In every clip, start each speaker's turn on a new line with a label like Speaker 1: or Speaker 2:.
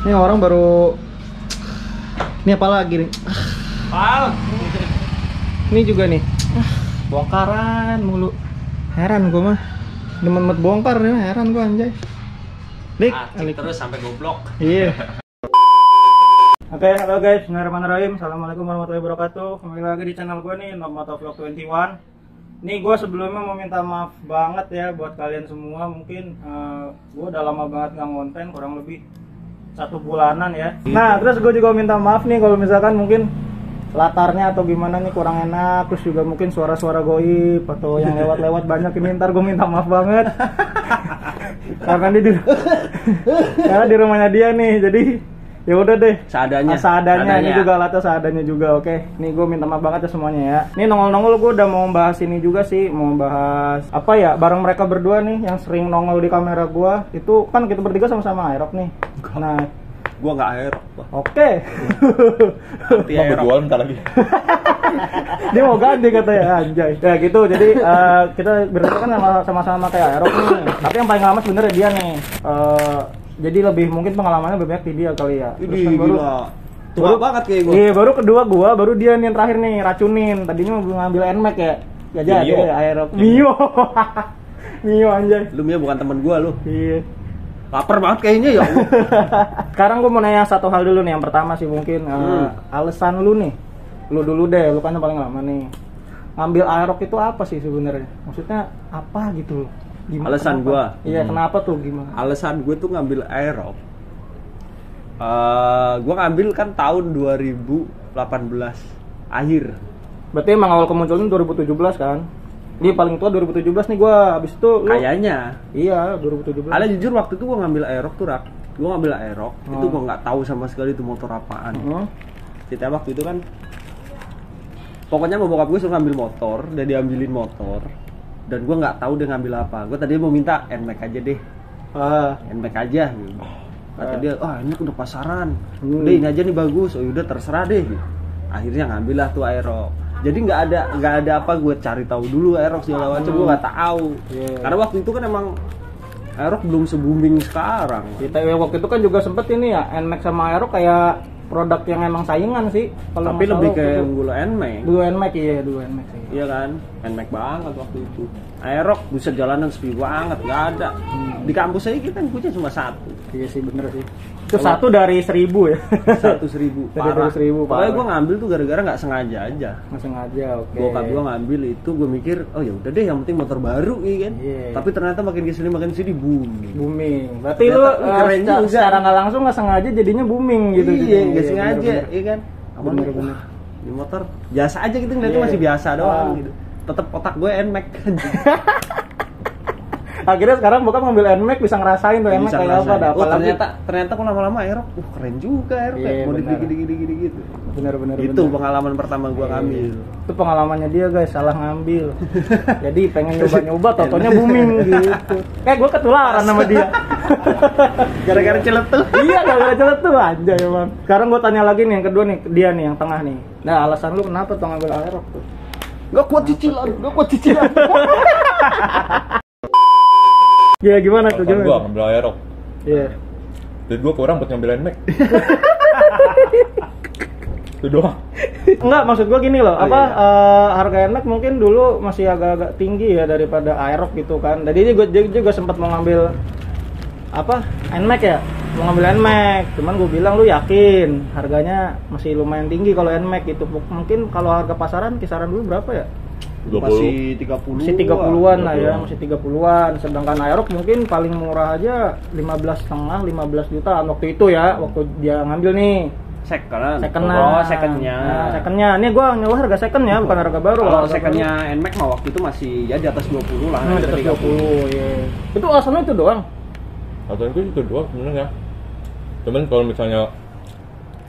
Speaker 1: Ini orang baru. Ini apa lagi nih? Ini juga nih. Bongkaran mulu. Heran gua mah. Demen bongkar ya, heran gua anjay. Alik
Speaker 2: terus sampai goblok.
Speaker 1: Iya. Oke, halo guys, bismillahirrahmanirrahim. Assalamualaikum warahmatullahi wabarakatuh. Kembali lagi di channel gue nih, Motovlog 21. Nih gue sebelumnya mau minta maaf banget ya buat kalian semua. Mungkin gue udah lama banget nggak ngonten, kurang lebih 1 bulanan ya. Nah, terus gue juga minta maaf nih kalau misalkan mungkin latarnya atau gimana nih kurang enak. Terus juga mungkin suara-suara goib atau yang lewat-lewat banyak ini, ntar gue minta maaf banget. Karena di rumahnya dia nih, jadi ya udah deh, seadanya. Ini juga alatnya seadanya juga. Oke, nih gue minta maaf banget ya semuanya ya. Ini nongol-nongol gue udah mau bahas ini juga sih, mau bahas apa ya, bareng mereka berdua nih yang sering nongol di kamera gue. Itu kan kita bertiga sama-sama Aerox nih. Nah,
Speaker 2: Gua nggak Aerox.
Speaker 1: Oke.
Speaker 2: Anti Aerox. Jualan ntar lagi.
Speaker 1: Dia mau ganti katanya, anjay. Ya gitu, jadi kita berdua kan sama-sama kayak Aerox nih. Tapi yang paling lama sebenarnya dia nih. Jadi lebih mungkin pengalamannya lebih banyak di dia kali ya. Terus kan baru
Speaker 2: banget kayak gue.
Speaker 1: Iya, baru kedua gua, baru dia nih yang terakhir nih racunin. Tadinya mau ngambil NMAX ya. Ya jadi Aerox. Mio. Mio anjay.
Speaker 2: Lu Mio bukan temen gua lu.
Speaker 1: Iya.
Speaker 2: Laper banget kayaknya ya.
Speaker 1: Sekarang gua mau nanya satu hal dulu nih. Yang pertama sih mungkin alasan lu nih. Lu dulu deh, lu kan yang paling lama nih. Ngambil Aerox itu apa sih sebenarnya? Maksudnya apa gitu? Gimana,
Speaker 2: alasan
Speaker 1: kenapa?
Speaker 2: gue
Speaker 1: kenapa tuh gimana?
Speaker 2: Alasan gue tuh ngambil Aerox, gue ngambil kan tahun 2018 akhir.
Speaker 1: Berarti emang awal kemunculan 2017 kan? Ini paling tua 2017 nih gue, abis itu
Speaker 2: kayaknya
Speaker 1: iya 2017.
Speaker 2: Ale jujur waktu itu gue ngambil Aerox tuh gue ngambil Aerox itu gue nggak tahu sama sekali itu motor apaan. Kita waktu itu kan pokoknya mau bokap gue suruh ngambil motor, udah diambilin motor. Dan gue nggak tahu dia ngambil apa. Gue tadi mau minta NMAX aja deh, NMAX aja gitu. Kata dia, ini udah pasaran, udah ini aja nih bagus. Oh yaudah terserah deh gitu. Akhirnya ngambil lah tuh Aerox. Jadi nggak ada apa, gue cari tahu dulu Aerox segala macam. Gue nggak tahu karena waktu itu kan emang Aerox belum se-booming sekarang.
Speaker 1: Kita waktu itu kan juga sempet ini ya, NMAX sama Aerox kayak produk yang emang saingan sih.
Speaker 2: Tapi lebih kayak unggul NMAX.
Speaker 1: Dulu NMAX sih.
Speaker 2: Iya kan, NMAX banget waktu itu. Aerox buset jalanan sepi banget, nggak ada. Di kampus aja kita punya cuma 1.
Speaker 1: Iya sih, bener sih. Itu 1 dari 1000 ya.
Speaker 2: 1.000.
Speaker 1: Dari 1000.
Speaker 2: Pokoknya gue ngambil tuh gara-gara nggak sengaja aja.
Speaker 1: Nggak sengaja, oke.
Speaker 2: Bokap gue ngambil itu, gue mikir, oh ya udah deh, yang penting motor baru, iya kan. Tapi ternyata makin kesini booming. Berarti lu keren juga.
Speaker 1: Secara nggak langsung nggak sengaja jadinya booming gitu.
Speaker 2: Iya, nggak sengaja, iya kan.
Speaker 1: Bener.
Speaker 2: Di motor biasa aja gitu, ngeliatnya masih biasa doang gitu. Tetep otak gue NMAX.
Speaker 1: Akhirnya sekarang bokap ngambil NMAX bisa ngerasain tuh NMAX kayak apa.
Speaker 2: Ternyata kok lama-lama Aerox, keren juga Aerox, mau gini gitu.
Speaker 1: Bener.
Speaker 2: Itu pengalaman pertama gua ngambil.
Speaker 1: Itu pengalamannya dia guys, salah ngambil. Jadi pengen nyoba-nyoba, totonya booming gitu. Kayak gua ketularan sama dia.
Speaker 2: Gara-gara celetuh.
Speaker 1: Iya, gara-gara celetuh anjay emang. Sekarang gua tanya lagi nih yang kedua nih, dia nih yang tengah nih. Nah, alasan lu kenapa tuh ngambil Aerox tuh?
Speaker 2: Gak kuat cicilan.
Speaker 1: Ya gimana tuh?
Speaker 3: Gua ngambil Aerox.
Speaker 1: Iya.
Speaker 3: Duit gua kurang buat ngambil NMAX. Itu doang.
Speaker 1: Enggak, maksud gua gini loh, harga NMAX mungkin dulu masih agak-agak tinggi ya daripada Aerox gitu kan. Jadi gue juga sempat mau ngambil NMAX ya, mau ngambil NMAX. Cuman gue bilang, lu yakin harganya masih lumayan tinggi kalau NMAX gitu. Mungkin kalau harga pasaran kisaran dulu berapa ya?
Speaker 3: 20.
Speaker 2: Masih 30.
Speaker 1: Masih 30-an lah ya, masih 30-an. Sedangkan Aerox mungkin paling murah aja 15 jutaan waktu itu ya, waktu dia ngambil nih.
Speaker 2: Second.
Speaker 1: Oh,
Speaker 2: secondnya.
Speaker 1: Nah, secondnya. Ini gua nyewa harga second ya, bukan harga baru.
Speaker 2: Kalau secondnya NMAX mah waktu itu masih ya di atas 20 lah.
Speaker 1: Di atas 20, iya. Itu alasannya itu doang.
Speaker 3: Alasan gue itu doang sebenarnya. Cuman kalau misalnya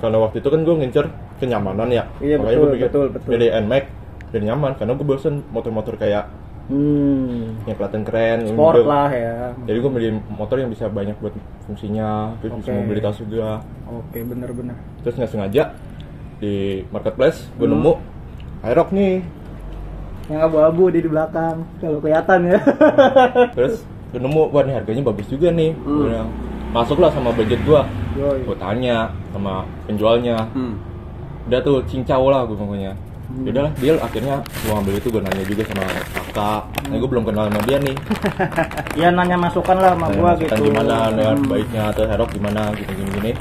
Speaker 3: karena waktu itu kan gue ngincer kenyamanan ya.
Speaker 1: Iya,
Speaker 3: makanya gue pikir
Speaker 1: betul.
Speaker 3: pilih NMAX biar nyaman, karena gue bosen motor-motor kayak yang kelihatan keren,
Speaker 1: sport lah ya.
Speaker 3: Jadi gue beli motor yang bisa banyak buat fungsinya, terus bisa mobilitas juga.
Speaker 1: Oke, bener.
Speaker 3: Terus nggak sengaja di marketplace gue nemu Aerox nih,
Speaker 1: yang abu-abu di belakang, kalau kelihatan ya.
Speaker 3: Terus gue nemu, wah nih harganya bagus juga nih. masuklah sama budget gua.
Speaker 1: Yoi.
Speaker 3: Gua tanya sama penjualnya. Udah tuh cincau lah gue pokoknya. Yaudah lah, deal. Akhirnya gue ngambil itu, gue nanya juga sama kakak. Nah, gue belum kenal sama dia nih.
Speaker 1: Iya, nanya masukan lah sama gua
Speaker 3: Masukan
Speaker 1: gitu.
Speaker 3: gimana, baiknya atau Aerox gimana, gini.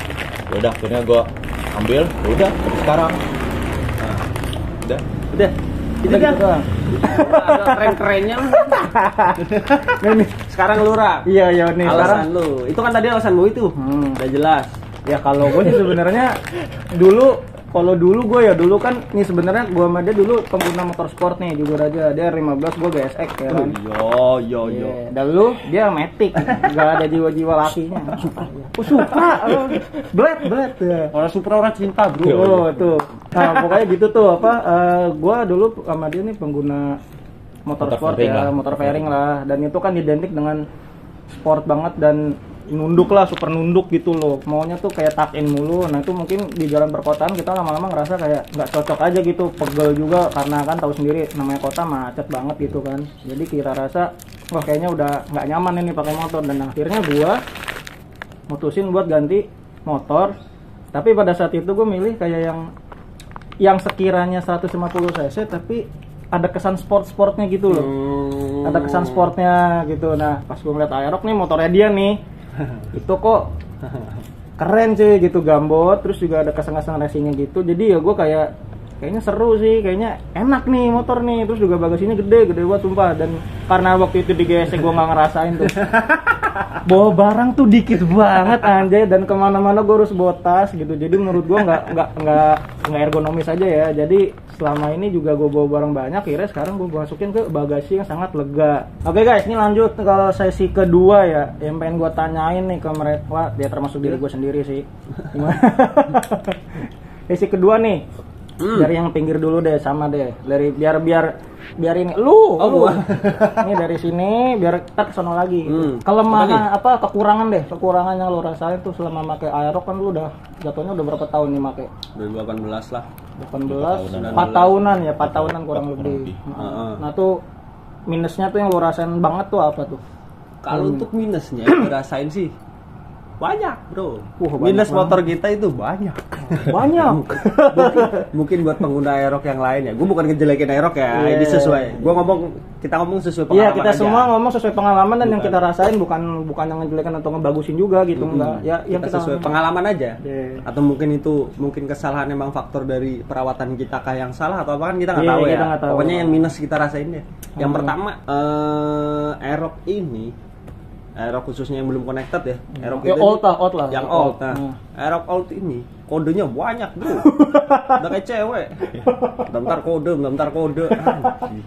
Speaker 3: Yaudah, akhirnya gue ambil. Udah, sampai sekarang. Nah, udah.
Speaker 2: Itu kan ada keren-kerennya lah. Sekarang lu Rak.
Speaker 1: Iya nih sekarang.
Speaker 2: Alasan lu. Itu kan tadi alasanmu itu. Udah jelas.
Speaker 1: Ya kalau gue sih sebenarnya kalau dulu kan nih sebenarnya gue sama dia dulu pengguna motorsport nih, jujur aja. Dia 15, gue GSX ya kan.
Speaker 2: Yo.
Speaker 1: Dan lu dia Matic, nggak ada jiwa-jiwa lakinya. Supra, Blade ya.
Speaker 2: Orang Supra orang cinta, bro.
Speaker 1: Oh tuh. Nah pokoknya gitu tuh gue dulu sama dia nih pengguna motorsport ya, motor fairing lah. Dan itu kan identik dengan sport banget dan nunduk lah, super nunduk gitu loh. Maunya tuh kayak tuck in mulu. Nah itu mungkin di jalan perkotaan kita lama-lama ngerasa kayak nggak cocok aja gitu, pegel juga karena kan tahu sendiri namanya kota macet banget gitu kan. Jadi kita rasa wah kayaknya udah nggak nyaman ini pakai motor, dan akhirnya gua mutusin buat ganti motor. Tapi pada saat itu gue milih kayak yang sekiranya 150 cc tapi ada kesan sportnya gitu loh. Ada kesan sportnya gitu. Nah pas gue ngeliat Aerox nih, motornya dia nih itu kok keren sih gitu, gambot, terus juga ada kesan-kesan racingnya gitu. Jadi ya gue kayaknya seru sih, kayaknya enak nih motor nih, terus juga bagasinya gede banget sumpah. Dan karena waktu itu di GSC gue nggak ngerasain tuh bawa barang tuh dikit banget anjay, dan kemana-mana gue harus bawa tas gitu. Jadi menurut gue nggak ergonomis aja ya. Jadi selama ini juga gue bawa barang banyak, akhirnya sekarang gue masukin ke bagasi yang sangat lega. Oke guys, ini lanjut kalau sesi kedua ya, yang pengen gue tanyain nih ke mereka, dia termasuk diri gue sendiri sih. Sesi kedua nih, dari yang pinggir dulu deh, sama deh, dari biar ini lu. Ini dari sini biar kita kesono lagi. Kelemahan apa kekurangan yang lu rasain tuh selama pakai Aerox. Kan lu udah jatuhnya udah berapa tahun nih pakai?
Speaker 2: 2018 lah.
Speaker 1: 4 tahunan kurang lebih. Nah tuh minusnya tuh yang lu rasain banget tuh apa tuh?
Speaker 2: Kalau untuk minusnya yang rasain sih banyak bro. Minus motor kita itu banyak. Mungkin buat pengguna Aerox yang lain ya. Gue bukan ngejelekin Aerox ya. Ini sesuai. Kita ngomong sesuai pengalaman.
Speaker 1: Iya, kita
Speaker 2: aja.
Speaker 1: semua ngomong sesuai pengalaman dan yang kita rasain, bukan yang ngejelekin atau ngebagusin juga gitu. Enggak. Ya yang
Speaker 2: kita sesuai pengalaman aja.
Speaker 1: Yeah.
Speaker 2: Atau mungkin kesalahan emang faktor dari perawatan kita kah yang salah atau apa kan kita nggak tahu ya.
Speaker 1: Tahu.
Speaker 2: Pokoknya yang minus kita rasain deh. Yang pertama Aerox ini, Aerox khususnya yang belum connected ya. Aerox
Speaker 1: itu old lah.
Speaker 2: Yang old. Nah, Aerox old ini kodenya banyak, bro. Udah kayak cewek. Bentar kode.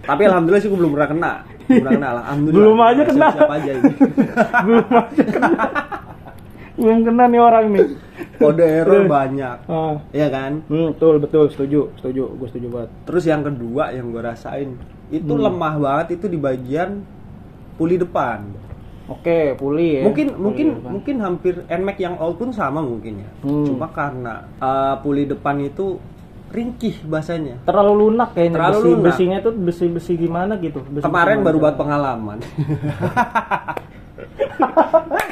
Speaker 2: Tapi alhamdulillah sih gue belum pernah kena. Alhamdulillah.
Speaker 1: Belum aja kena.
Speaker 2: Siap aja ini.
Speaker 1: Belum kena nih orang nih.
Speaker 2: Kode error banyak. Iya kan?
Speaker 1: Betul, setuju. Gue setuju banget.
Speaker 2: Terus yang kedua yang gue rasain itu lemah banget itu di bagian puli depan.
Speaker 1: Oke, puli ya.
Speaker 2: Mungkin hampir NMAX yang old pun sama mungkin ya. Cuma karena puli depan itu ringkih bahasanya.
Speaker 1: Terlalu lunak kayaknya.
Speaker 2: Besinya
Speaker 1: itu besi gimana gitu.
Speaker 2: Kemarin baru buat pengalaman.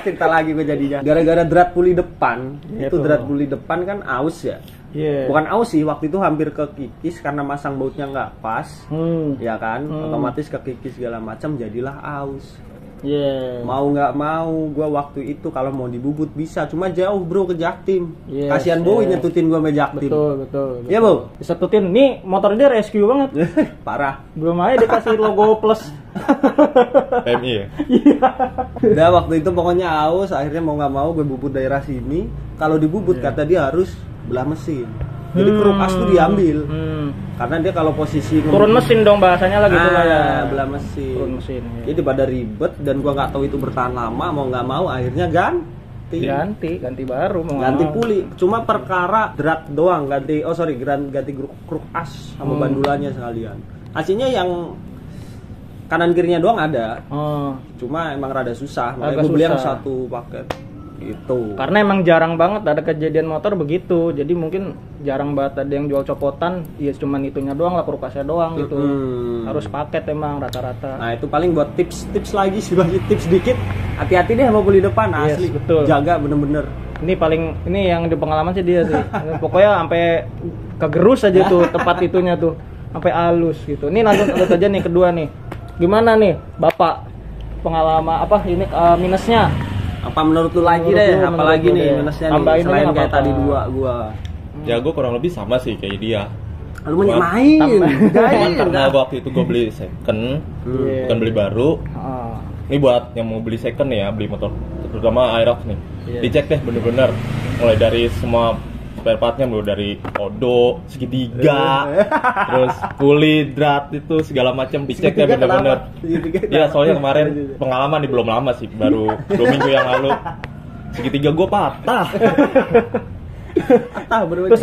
Speaker 2: Cerita lagi gue jadinya. Gara-gara drat puli depan, drat puli depan kan aus ya.
Speaker 1: Yeah.
Speaker 2: Bukan aus sih, waktu itu hampir kekikis karena masang bautnya nggak pas. Ya kan? Otomatis kekikis segala macam, jadilah aus. Mau nggak mau gue waktu itu kalau mau dibubut bisa, cuma jauh bro ke Jaktim. Kasihan Boy nyetutin gue sama Jaktim.
Speaker 1: Betul.
Speaker 2: Iya Bo,
Speaker 1: disetutin nih motor dia rescue banget.
Speaker 2: Parah.
Speaker 1: Belum aja dikasih logo plus.
Speaker 3: PMI ya.
Speaker 2: Udah waktu itu pokoknya aus, akhirnya mau nggak mau gue bubut daerah sini. Kalau dibubut kata dia harus belah mesin. Jadi kruk as tuh diambil. Karena dia kalau posisi
Speaker 1: turun mesin dong bahasanya lah gitu lah ya.
Speaker 2: Belah mesin.
Speaker 1: Turun mesin. Ya.
Speaker 2: Jadi pada ribet dan gua nggak tahu itu bertahan lama, mau nggak mau akhirnya ganti baru
Speaker 1: ganti
Speaker 2: puli. Cuma perkara drat doang ganti kruk as sama bandulannya sekalian. Aslinya yang kanan kirinya doang ada. Cuma emang rada susah. Makanya gue beli yang satu paket. Gitu.
Speaker 1: Karena emang jarang banget ada kejadian motor begitu. Jadi mungkin jarang banget ada yang jual copotan. Ya cuman itunya doang lah, kulkasnya doang gitu. Harus paket emang rata-rata.
Speaker 2: Nah, itu paling buat tips lagi sih, bagi tips dikit. Hati-hati deh sama beli depan,
Speaker 1: Yes,
Speaker 2: asli.
Speaker 1: betul.
Speaker 2: Jaga bener-bener.
Speaker 1: Ini yang di pengalaman sih dia sih. Pokoknya sampai kegerus aja tuh tempat itunya tuh. Sampai halus gitu. Ini lanjut aja nih kedua nih. Gimana nih, Bapak? Pengalaman apa ini minusnya?
Speaker 2: Apa menurut lu lagi
Speaker 1: Menurut
Speaker 2: deh?
Speaker 1: lu,
Speaker 2: Apalagi
Speaker 1: menurut lu
Speaker 2: nih
Speaker 1: deh.
Speaker 2: minusnya nih,
Speaker 1: Tambahin
Speaker 2: selain
Speaker 1: aja
Speaker 2: kayak
Speaker 1: apa-apa.
Speaker 2: tadi gua.
Speaker 3: Ya gue kurang lebih sama sih kayak dia.
Speaker 2: Lu main.
Speaker 3: Cuman karena waktu itu gue beli second,
Speaker 1: Iya.
Speaker 3: bukan beli baru.
Speaker 1: Ah.
Speaker 3: Ini buat yang mau beli second nih ya, beli motor terutama Aerox nih.
Speaker 1: Iya.
Speaker 3: Dicek deh bener-bener mulai dari semua spare partnya, mulai dari odo, segitiga, terus kulit, drat itu segala macam dicek deh
Speaker 2: Segitiga
Speaker 3: bener-bener.
Speaker 2: kenapa? Segitiga
Speaker 3: Ya
Speaker 2: kenapa?
Speaker 3: soalnya kemarin pengalaman nih belum lama sih, baru 2 minggu yang lalu segitiga gue patah.
Speaker 1: Terus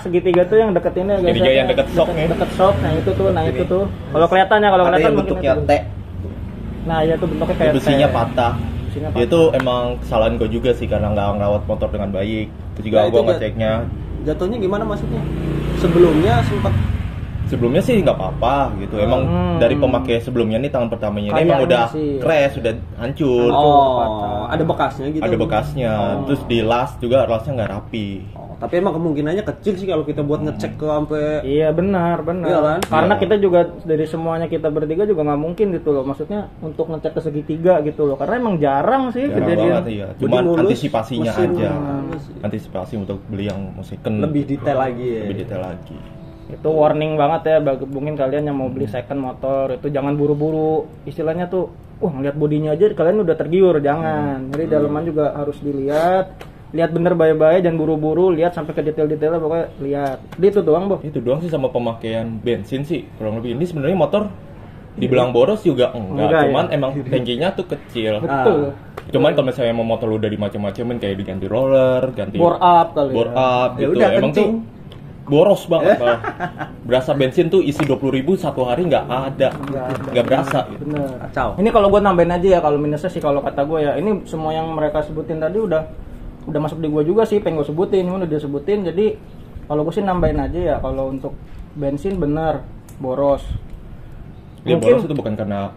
Speaker 1: segitiga tuh yang deket ini guys.
Speaker 3: Segitiga yang deket shock nih.
Speaker 1: Deket shock. Nah itu tuh. Kalau kelihatan
Speaker 2: Ada yang
Speaker 1: mungkin
Speaker 2: bentuknya
Speaker 1: itu.
Speaker 2: T.
Speaker 1: Nah, ya tuh bentuknya kayak
Speaker 3: Besinya
Speaker 1: T.
Speaker 3: patah.
Speaker 1: Besinya
Speaker 3: Ya itu emang kesalahan gue juga sih karena nggak ngerawat motor dengan baik. Itu juga
Speaker 2: Nah,
Speaker 3: gue
Speaker 2: itu
Speaker 3: ngeceknya.
Speaker 2: Jatuhnya gimana maksudnya? Sebelumnya sempat
Speaker 3: Sebelumnya sih nggak apa-apa gitu. Emang dari pemakai sebelumnya nih tangan pertamanya ini emang
Speaker 1: Kayaknya
Speaker 3: udah
Speaker 1: sih.
Speaker 3: crash, udah hancur.
Speaker 2: ada bekasnya gitu.
Speaker 3: Ada bekasnya. Terus di las juga lasnya nggak rapi.
Speaker 2: Tapi emang kemungkinannya kecil sih kalau kita buat ngecek ke sampai
Speaker 1: Iya benar.
Speaker 2: Iya kan?
Speaker 1: Karena
Speaker 3: Iya.
Speaker 1: kita juga dari semuanya kita bertiga juga nggak mungkin gitu loh. Maksudnya untuk ngecek ke segitiga gitu loh. Karena emang jarang sih
Speaker 3: Jarang
Speaker 1: kejadian.
Speaker 3: banget iya. Cuman
Speaker 2: mulus,
Speaker 3: antisipasinya
Speaker 2: mesin,
Speaker 3: aja.
Speaker 2: mulus.
Speaker 3: Antisipasi untuk beli yang mau second.
Speaker 2: lebih detail lagi ya.
Speaker 3: Lebih detail lagi.
Speaker 1: Itu warning banget ya bagi mungkin kalian yang mau beli second motor itu jangan buru-buru. Istilahnya tuh, ngeliat bodinya aja kalian udah tergiur, jangan. Jadi dalaman juga harus dilihat. Lihat bener baik-baik, jangan buru-buru, lihat sampai ke detail-detailnya, pokoknya lihat. Itu doang, Bo.
Speaker 3: Itu doang sih sama pemakaian bensin sih. Kurang lebih ini sebenarnya motor dibilang boros juga
Speaker 1: Enggak,
Speaker 3: cuman
Speaker 1: ya.
Speaker 3: emang tangkinya tuh kecil.
Speaker 1: Betul.
Speaker 3: Cuman kalau misalnya mau motor udah dimacam-macamin kayak diganti roller, ganti
Speaker 1: Bore up kali
Speaker 3: bore
Speaker 1: ya.
Speaker 3: up
Speaker 2: Ya
Speaker 3: gitu.
Speaker 2: udah,
Speaker 3: Emang
Speaker 2: kencing.
Speaker 3: tuh boros banget malah. Berasa bensin tuh isi 20.000 satu hari nggak ada. Nggak berasa gitu.
Speaker 1: Bener.
Speaker 2: Kacau.
Speaker 1: Ini kalau gue nambahin aja ya, kalau minusnya sih kalau kata gue ya, ini semua yang mereka sebutin tadi udah masuk di gue juga sih, pengen gue sebutin, udah dia sebutin. Jadi kalau gue sih nambahin aja ya, kalau untuk bensin bener boros.
Speaker 3: Dia boros itu bukan karena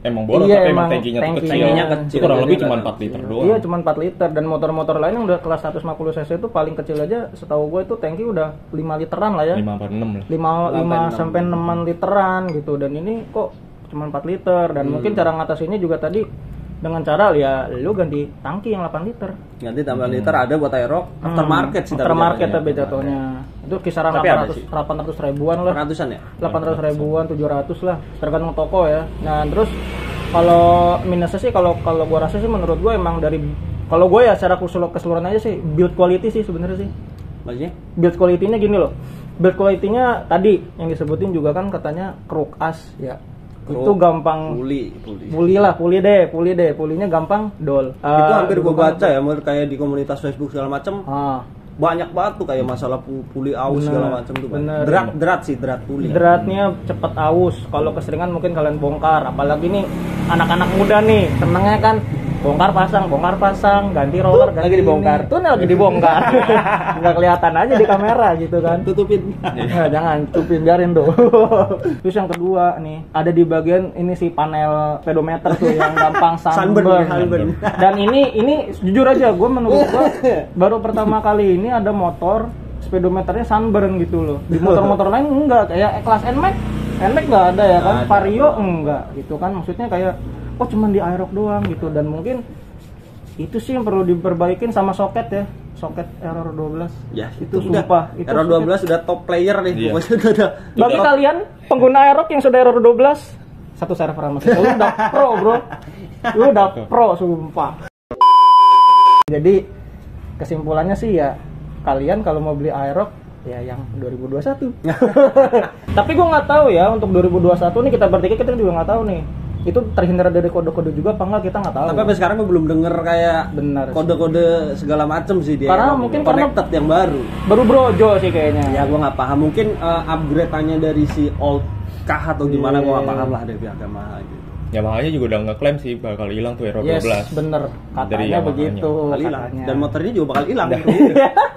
Speaker 3: emang boros,
Speaker 1: Iya,
Speaker 3: tapi emang
Speaker 1: emang
Speaker 3: tangkinya tuh kecil.
Speaker 1: tangkinya
Speaker 2: kecil,
Speaker 3: Itu kurang
Speaker 2: jadi
Speaker 3: lebih
Speaker 2: nggak
Speaker 3: cuma
Speaker 2: ada
Speaker 3: 4 liter
Speaker 2: opsi.
Speaker 3: doang.
Speaker 1: Iya cuma 4 liter, dan motor-motor lain yang udah kelas 150 cc itu paling kecil aja setahu gue itu tangki udah 5 literan lah ya.
Speaker 3: 5 apa 6 lah.
Speaker 1: 5 sampai 6 literan gitu, dan ini kok cuma 4 liter. Dan mungkin cara ngatasinnya juga tadi dengan cara ya lu ganti tangki yang 8 liter.
Speaker 2: Ganti tambah liter ada buat Aerox aftermarket sih,
Speaker 1: Aftermarket
Speaker 2: jatuhnya.
Speaker 1: tapi jatuhnya. Itu kisaran
Speaker 2: Tapi ada sih.
Speaker 1: 800 ribuan lah.
Speaker 2: Ratusan ya?
Speaker 1: 800 ribuan, 700 lah, tergantung toko ya. Nah, terus kalau minusnya sih kalau gua rasa sih menurut gua emang dari kalau gua ya secara keseluruhan aja sih build quality sih sebenarnya sih.
Speaker 2: Maksudnya?
Speaker 1: Build quality-nya gini loh. Build quality-nya tadi yang disebutin juga kan katanya kruk as ya. Itu gampang
Speaker 2: puli.
Speaker 1: puli deh. Pulinya gampang dol.
Speaker 2: Itu hampir gue
Speaker 1: gampang
Speaker 2: baca ya, kayak di komunitas Facebook segala macem. Banyak banget tuh kayak masalah puli aus segala macem tuh.
Speaker 1: bener.
Speaker 2: Drat puli.
Speaker 1: Dratnya cepet aus. Kalau keseringan mungkin kalian bongkar. Apalagi nih anak-anak muda nih senengnya kan bongkar pasang, ganti roller, ganti
Speaker 2: Lagi dibongkar.
Speaker 1: ini. Tuh lagi dibongkar. Nggak kelihatan aja di kamera gitu kan.
Speaker 2: Tutupin.
Speaker 1: Nah, jangan tutupin, biarin tuh. Terus yang kedua nih, ada di bagian ini sih panel speedometer tuh yang gampang sunburn. Dan ini jujur aja, menurut gue baru pertama kali ini ada motor speedometernya sunburn gitu loh. Di motor-motor lain enggak, kayak kelas NMAX nggak ada ya kan, Vario enggak gitu kan. Maksudnya kayak cuman di Aerox doang gitu. Dan mungkin itu sih yang perlu diperbaikin sama soket ya, soket error 12
Speaker 2: Ya,
Speaker 1: itu
Speaker 2: udah.
Speaker 1: sumpah itu
Speaker 2: Error
Speaker 1: soket.
Speaker 2: 12 udah top player nih,
Speaker 3: Iya.
Speaker 2: pokoknya udah ada.
Speaker 1: Bagi kalian pengguna Aerox yang sudah error 12 satu server sama kita, lu udah pro bro, lu udah pro sumpah. Jadi kesimpulannya sih ya, kalian kalau mau beli Aerox ya yang 2021. Tapi gue nggak tahu ya untuk 2021 nih, kita bertiga kita juga nggak tahu nih itu terhindar dari kode-kode juga apa enggak, kita nggak tahu.
Speaker 2: Tapi sampai sekarang gue belum denger kayak
Speaker 1: Benar sih.
Speaker 2: kode-kode segala macem sih dia.
Speaker 1: Karena mungkin
Speaker 2: connected yang baru.
Speaker 1: baru brojo sih kayaknya.
Speaker 2: Ya gue nggak paham, mungkin upgrade-nya dari si old kah atau gimana, gue nggak paham lah dari pihak Yamaha gitu.
Speaker 3: Yamaha juga udah ngeklaim sih bakal hilang tuh Aerox
Speaker 1: Yes,
Speaker 3: 12.
Speaker 1: bener.
Speaker 3: Dari
Speaker 1: Katanya
Speaker 3: Yamahanya.
Speaker 1: begitu.
Speaker 2: Bakal hilang.
Speaker 1: katanya.
Speaker 2: Dan motornya juga bakal hilang.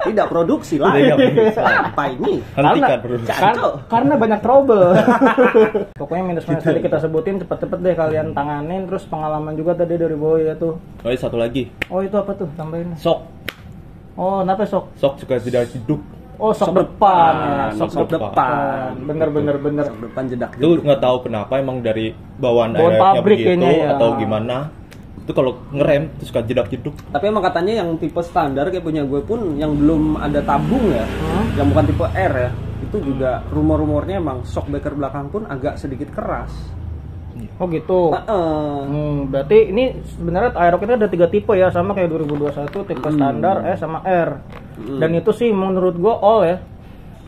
Speaker 2: Tidak produksi lah.
Speaker 3: Tidak produksi.
Speaker 2: Apa ini?
Speaker 3: Hentikan produksi.
Speaker 1: Karena banyak trouble. Pokoknya minus-minus tadi kita sebutin cepet-cepet deh kalian tanganin. Terus pengalaman juga tadi dari Boy ya tuh.
Speaker 3: Oh, iya, satu lagi.
Speaker 1: Oh itu apa tuh? Tambahin.
Speaker 3: Sok.
Speaker 1: Oh kenapa sok?
Speaker 3: Sok suka tidak hidup.
Speaker 1: Oh sok depan ya.
Speaker 3: sok depan.
Speaker 1: Bener.
Speaker 2: Sok depan jedak.
Speaker 3: Itu nggak tahu kenapa emang dari bawaan
Speaker 1: Bawaan
Speaker 3: airnya
Speaker 1: pabrik
Speaker 3: begitu
Speaker 1: kayaknya ya.
Speaker 3: atau gimana. Itu kalau ngerem itu suka jedak-jeduk.
Speaker 2: Tapi emang katanya yang tipe standar kayak punya gue pun yang belum ada tabung ya, yang bukan tipe R ya, itu juga rumor-rumornya emang shock breaker belakang pun agak sedikit keras.
Speaker 1: Oh gitu. Berarti ini sebenarnya Aerox itu ada 3 tipe ya, sama kayak 2021 tipe standar, S sama R. Dan itu sih menurut gua all ya.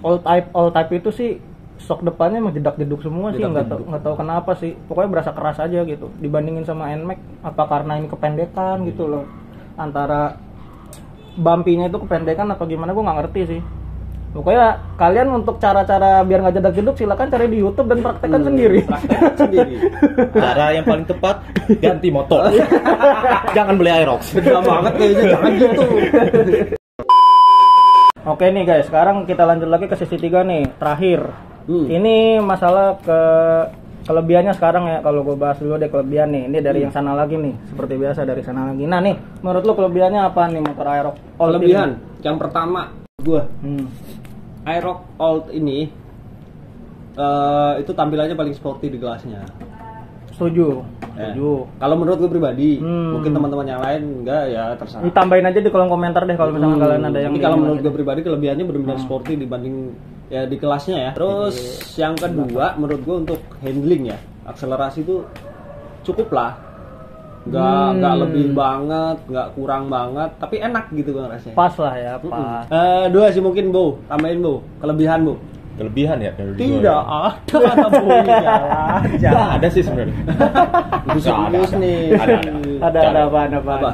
Speaker 1: All type itu sih shock depannya emang jedak-jeduk semua sih, nggak tahu kenapa sih. Pokoknya berasa keras aja gitu. Dibandingin sama NMAX, apa karena ini kependekan gitu loh. Antara bumpy-nya itu kependekan apa gimana gua nggak ngerti sih. Pokoknya kalian untuk cara-cara biar nggak jedak-jeduk silakan cari di YouTube dan praktekkan sendiri.
Speaker 3: Cara yang paling tepat ganti motor. Jangan beli Aerox.
Speaker 2: Gede banget kayaknya, jangan gitu.
Speaker 1: Oke nih guys, sekarang kita lanjut lagi ke sisi 3 nih, terakhir. Ini masalah kelebihannya sekarang ya. Kalau gue bahas dulu deh kelebihan nih. Ini dari yang sana lagi nih, seperti biasa dari sana lagi. Nah nih, menurut lo kelebihannya apa nih motor Aerox?
Speaker 2: Kelebihan yang pertama gue Aerox Old ini itu tampilannya paling sporty di kelasnya.
Speaker 1: Setuju.
Speaker 2: Kalau menurut gue pribadi, mungkin teman-teman yang lain enggak ya terserah.
Speaker 1: Ditambahin aja di kolom komentar deh kalau misalnya kalian ada yang.
Speaker 2: Ini kalau menurut gue pribadi kelebihannya benar-benar sporty dibanding ya di kelasnya ya. Terus yang kedua menurut gue untuk handling ya, akselerasi itu cukup lah. Nggak lebih banget, nggak kurang banget, tapi enak gitu gue rasanya.
Speaker 1: Pas lah ya, pas.
Speaker 2: Dua sih mungkin Bo, tambahin Bo, kelebihan Bo.
Speaker 3: Kelebihan ya dari
Speaker 2: Tidak ada kata Bo-nya.
Speaker 3: Ada sih sebenarnya.
Speaker 2: Serius nih.
Speaker 1: Ada apa?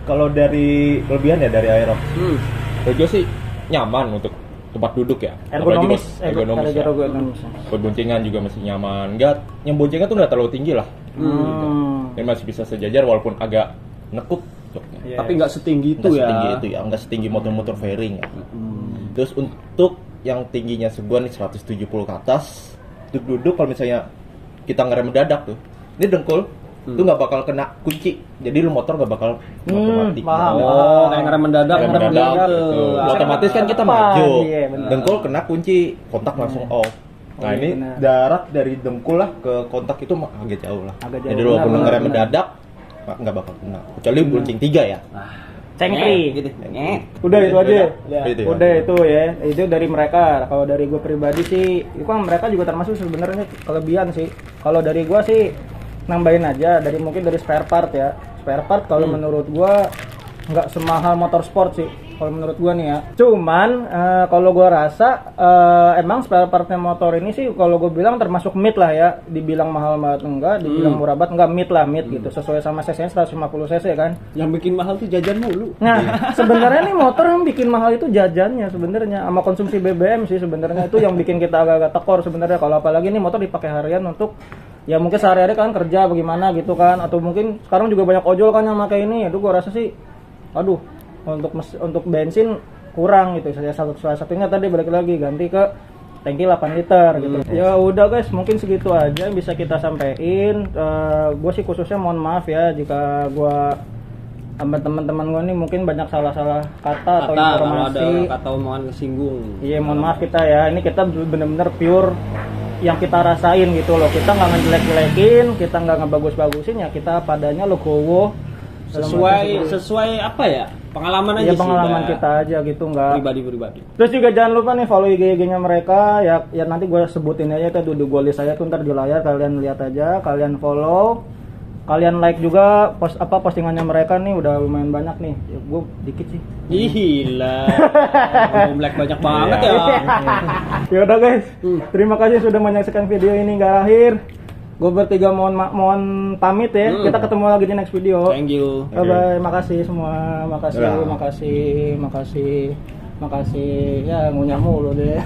Speaker 3: Kalau dari kelebihan ya dari Aerox. Menurut gue sih nyaman untuk tempat duduk ya.
Speaker 1: Ergonomis ya.
Speaker 3: Buat boncengan juga masih nyaman. Enggak, yang boncengan tuh nggak terlalu tinggi lah. Gitu. Dan masih bisa sejajar walaupun agak nekuk.
Speaker 2: Tapi nggak setinggi itu ya.
Speaker 3: Nggak setinggi motor-motor fairing ya. Terus untuk yang tingginya sebuah nih 170 ke atas, duduk kalau misalnya kita ngerem mendadak tuh, ini dengkul itu nggak bakal kena kunci, jadi lu motor nggak bakal otomatis.
Speaker 2: Kayak ngerem mendadak.
Speaker 3: Otomatis kan kita maju, dengkul kena kunci, kontak langsung off. Nah ini jarak dari dengkul lah ke kontak itu agak jauh lah. Jadi lu kalau ngerem mendadak nggak bakal kena, kecuali bonceng 3 ya.
Speaker 1: Cengkri
Speaker 2: gitu.
Speaker 1: Udah itu aja.
Speaker 3: Udah
Speaker 1: itu ya. Itu dari mereka. Kalau dari gue pribadi sih, itu kan mereka juga termasuk sebenarnya kelebihan sih. Kalau dari gue sih nambahin aja dari mungkin dari spare part ya. Spare part kalau menurut gue nggak semahal motor sport sih. Kalau menurut gue nih ya. Cuman kalau gue rasa emang spare partnya motor ini sih kalau gue bilang termasuk mid lah ya. Dibilang mahal banget enggak, dibilang murah banget enggak, mid gitu. Sesuai sama cc 150 cc kan.
Speaker 2: Yang bikin mahal tuh jajan mulu.
Speaker 1: Nah, sebenarnya nih motor yang bikin mahal itu jajannya sebenarnya sama konsumsi BBM sih sebenarnya itu yang bikin kita agak-agak tekor sebenarnya. Kalau apalagi nih motor dipakai harian untuk ya mungkin sehari-hari kan kerja bagaimana gitu kan, atau mungkin sekarang juga banyak ojol kan yang pakai ini. Aduh gua rasa sih aduh untuk bensin kurang gitu. Saya salah satunya tadi balik lagi ganti ke tangki 8 liter gitu. Ya udah guys, mungkin segitu aja yang bisa kita sampaikan. Gue sih khususnya mohon maaf ya jika gue sama teman-teman gue nih mungkin banyak salah-salah kata atau informasi.
Speaker 2: Kalau ada kata omongan kesinggung.
Speaker 1: Iya mohon maaf kita ya. Ini kita bener-bener pure yang kita rasain gitu loh. Kita nggak ngejelek-jelekin, kita nggak ngebagus-bagusin ya. Kita padanya logowo
Speaker 2: sesuai apa ya? Pengalaman aja
Speaker 1: ya,
Speaker 2: sih.
Speaker 1: pengalaman kita aja gitu nggak.
Speaker 2: Pribadi.
Speaker 1: Terus juga jangan lupa nih follow IG-nya mereka ya nanti gue sebutin aja tuh gue list aja tuh ntar di layar kalian lihat aja, kalian follow, kalian like juga postingannya mereka nih udah lumayan banyak nih. Ya, gue dikit sih.
Speaker 2: Gila. Like banyak banget ya.
Speaker 1: Ya udah guys, terima kasih sudah menyaksikan video ini hingga akhir. Gue bertiga mohon pamit ya. Kita ketemu lagi di next video.
Speaker 2: Thank you.
Speaker 1: Bye bye. Makasih semua. Makasih. Ya ngunyah mulu deh.